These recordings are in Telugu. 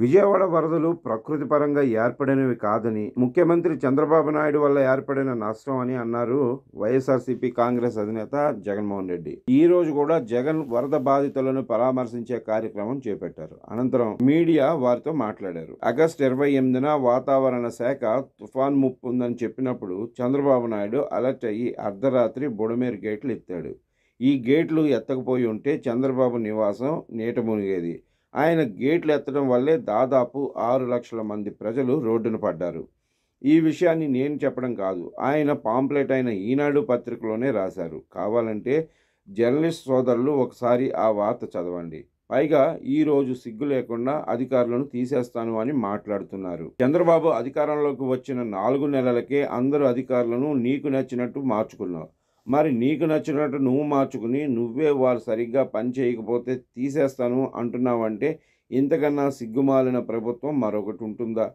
విజయవాడ వరదలు ప్రకృతి పరంగా ఏర్పడినవి కాదని, ముఖ్యమంత్రి చంద్రబాబు నాయుడు వల్ల ఏర్పడిన నష్టం అని అన్నారు వైఎస్ఆర్సీపీ కాంగ్రెస్ అధినేత జగన్మోహన్ రెడ్డి. ఈ రోజు కూడా జగన్ వరద బాధితులను పరామర్శించే కార్యక్రమం చేపట్టారు. అనంతరం మీడియా వారితో మాట్లాడారు. ఆగస్టు 28న వాతావరణ శాఖ తుఫాన్ ముప్పు ఉందని చెప్పినప్పుడు చంద్రబాబు నాయుడు అలర్ట్ అయ్యి అర్ధరాత్రి బుడమేరు గేట్లు ఎత్తాడు. ఈ గేట్లు ఎత్తకపోయి ఉంటే చంద్రబాబు నివాసం నీట మునిగేది. ఆయన గేట్లు ఎత్తడం వల్లే దాదాపు 6 లక్షల మంది ప్రజలు రోడ్డున పడ్డారు. ఈ విషయాన్ని నేను చెప్పడం కాదు, ఆయన పాంప్లెట్ అయిన ఈనాడు పత్రికలోనే రాశారు. కావాలంటే జర్నలిస్ట్ సోదరులు ఒకసారి ఆ వార్త చదవండి. పైగా ఈరోజు సిగ్గు లేకుండా అధికారులను తీసేస్తాను అని మాట్లాడుతున్నారు. చంద్రబాబు అధికారంలోకి వచ్చిన 4 నెలలకే అందరూ అధికారులను నీకు నచ్చినట్టు మార్చుకున్నావు. మరి నీకు నచ్చినట్టు నువ్వు మార్చుకుని నువ్వే వారు సరిగ్గా పని చేయకపోతే తీసేస్తాను అంటున్నావంటే ఇంతకన్నా సిగ్గుమాలిన ప్రభుత్వం మరొకటి ఉంటుందా?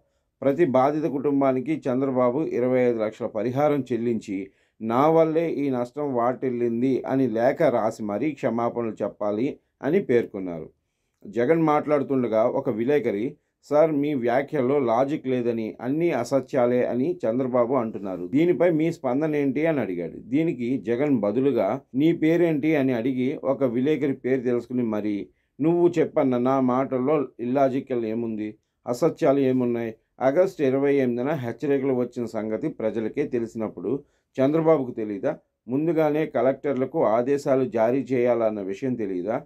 ప్రతి బాధిత కుటుంబానికి చంద్రబాబు 25 లక్షల పరిహారం చెల్లించి నా వల్లే ఈ నష్టం వాటిల్లింది అని లేఖ రాసి మరీ క్షమాపణలు చెప్పాలి అని పేర్కొన్నారు. జగన్ మాట్లాడుతుండగా ఒక విలేకరి, సార్ మీ వ్యాఖ్యల్లో లాజిక్ లేదని, అన్నీ అసత్యాలే అని చంద్రబాబు అంటున్నారు. దీనిపై మీ స్పందన ఏంటి అని అడిగాడు. దీనికి జగన్ బదులుగా నీ పేరేంటి అని అడిగి ఒక విలేకరి పేరు తెలుసుకుని మరి నువ్వు చెప్పన్న నా మాటల్లో ఇల్లాజికల్ ఏముంది, అసత్యాలు ఏమున్నాయి? ఆగస్టు 28న హెచ్చరికలు వచ్చిన సంగతి ప్రజలకే తెలిసినప్పుడు చంద్రబాబుకు తెలీదా? ముందుగానే కలెక్టర్లకు ఆదేశాలు జారీ చేయాలన్న విషయం తెలీదా?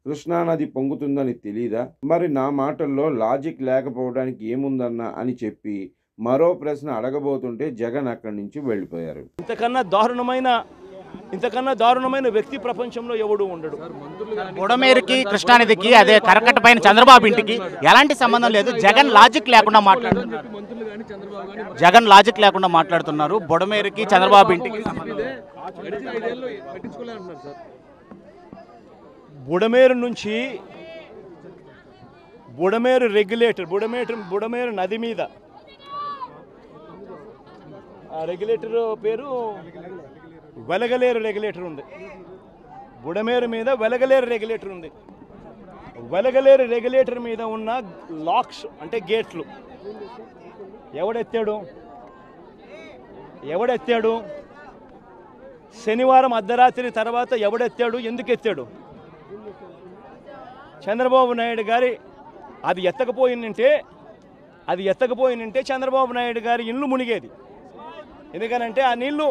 కృష్ణానది పొంగుతుందని తెలీదా? మరి నా మాటల్లో లాజిక్ లేకపోవడానికి ఏముందన్నా అని చెప్పి మరో ప్రశ్న అడగబోతుంటే జగన్ అక్కడి నుంచి వెళ్ళిపోయారు. ఇంతకన్నా దారుణమైన వ్యక్తి ప్రపంచంలో ఎవడు ఉండడు. బుడమేరుకి కృష్ణానదికి అదే కరకట్ట పైన చంద్రబాబు ఇంటికి ఎలాంటి సంబంధం లేదు. జగన్ లాజిక్ లేకుండా మాట్లాడుతున్నారు. బుడమేరుకి చంద్రబాబు ఇంటికి బుడమేరు నుంచి బుడమేరు నది మీద ఆ రెగ్యులేటర్ పేరు వెలగలేరు రెగ్యులేటర్ ఉంది. బుడమేరు మీద వెలగలేరు రెగ్యులేటర్ ఉంది. వెలగలేరు రెగ్యులేటర్ మీద ఉన్న లాక్స్ అంటే గేట్లు ఎవడెత్తాడు? శనివారం అర్ధరాత్రి తర్వాత ఎవడెత్తాడు? ఎందుకు ఎత్తాడు? చంద్రబాబు నాయుడు గారి అది ఎత్తకపోయినంటే చంద్రబాబు నాయుడు గారి ఇల్లు మునిగేది. ఎందుకనంటే ఆ నీళ్లు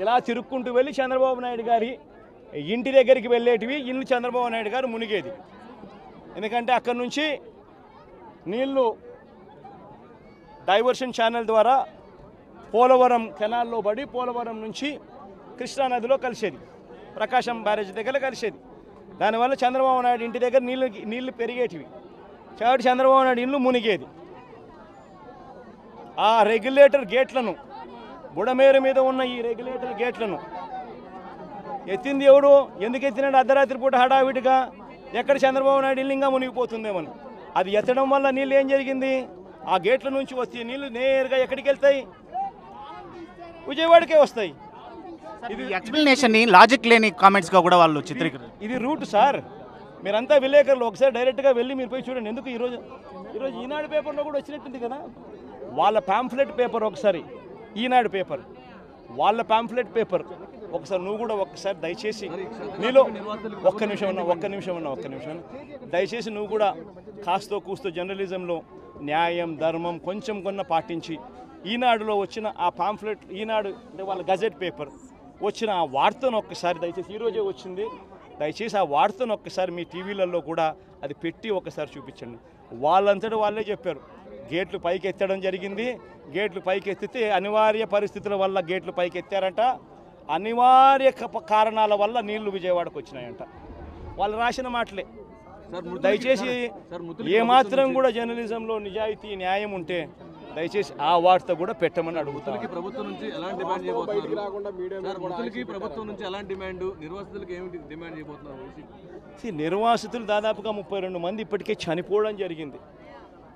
ఇలా తిరుక్కుంటూ వెళ్ళి చంద్రబాబు నాయుడు గారి ఇంటి దగ్గరికి వెళ్ళేటివి, ఇల్లు చంద్రబాబు నాయుడు గారు మునిగేది. ఎందుకంటే అక్కడి నుంచి నీళ్లు డైవర్షన్ ఛానల్ ద్వారా పోలవరం కెనాల్లో పడి పోలవరం నుంచి కృష్ణానదిలో కలిసేది, ప్రకాశం బ్యారేజ్ దగ్గర కలిసేది. దానివల్ల చంద్రబాబు నాయుడు ఇంటి దగ్గర నీళ్లు పెరిగేటివి. కాబట్టి చంద్రబాబు నాయుడు ఇల్లు మునిగేది. ఆ రెగ్యులేటర్ గేట్లను, బుడమేరు మీద ఉన్న ఈ రెగ్యులేటర్ గేట్లను ఎత్తింది ఎవడు? ఎందుకు ఎత్తినాడు? అర్ధరాత్రి పూట హడావిడిగా ఎక్కడ చంద్రబాబు నాయుడు ఇల్లు ఇంకా మునిగిపోతుందేమని. అది ఎత్తడం వల్ల నీళ్ళు ఏం జరిగింది? ఆ గేట్ల నుంచి వచ్చే నీళ్లు నేరుగా ఎక్కడికి వెళ్తాయి? విజయవాడకే వస్తాయి. ఇది ఎక్స్ప్లెనేషన్ లాజిక్ లేని కామెంట్స్ గా కూడా వాళ్ళు చిత్రీకరణ. ఇది రూట్ సార్. మీరంతా విలేకరులు ఒకసారి డైరెక్ట్గా వెళ్ళి మీరు పోయి చూడండి. ఎందుకు ఈరోజు ఈనాడు పేపర్లో కూడా వచ్చినట్టుంది కదా, వాళ్ళ పాంఫ్లెట్ పేపర్, ఒకసారి ఈనాడు పేపర్ వాళ్ళ పాంఫ్లెట్ పేపర్ ఒకసారి నువ్వు కూడా ఒక్కసారి దయచేసి నీలో ఒక్క నిమిషం దయచేసి నువ్వు కూడా కాస్తో కూస్తో జర్నలిజంలో న్యాయం ధర్మం కొంచెం కొన్న పాటించి ఈనాడులో వచ్చిన ఆ పాంఫ్లెట్, ఈనాడు అంటే వాళ్ళ గజెట్ పేపర్ వచ్చిన ఆ వార్తను ఒక్కసారి దయచేసి, ఈరోజే వచ్చింది, దయచేసి ఆ వార్తను ఒక్కసారి మీ టీవీలలో కూడా అది పెట్టి ఒకసారి చూపించండి. వాళ్ళంతటా వాళ్ళే చెప్పారు గేట్లు పైకి ఎత్తడం జరిగింది. గేట్లు పైకి ఎత్తితే అనివార్య పరిస్థితుల వల్ల గేట్లు పైకి ఎత్తారంట. అనివార్య కారణాల వల్ల నీళ్లు విజయవాడకు వచ్చినాయంట. వాళ్ళు రాసిన మాటలే. దయచేసి ఏమాత్రం కూడా జర్నలిజంలో నిజాయితీ న్యాయం ఉంటే దయచేసి ఆ వార్త కూడా పెట్టమని అడుగుతాను. నిర్వాసితులు దాదాపుగా 32 మంది ఇప్పటికే చనిపోవడం జరిగింది.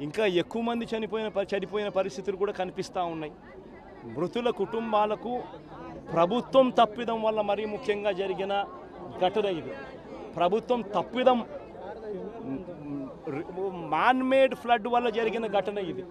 ఇంకా ఎక్కువ మంది చనిపోయిన పరిస్థితులు కూడా కనిపిస్తూ ఉన్నాయి. మృతుల కుటుంబాలకు ప్రభుత్వం తప్పిదం వల్ల మరీ ముఖ్యంగా జరిగిన ఘటన ఇది. ప్రభుత్వం తప్పిదం మ్యాన్ మేడ్ ఫ్లడ్ వల్ల జరిగిన ఘటన ఇది.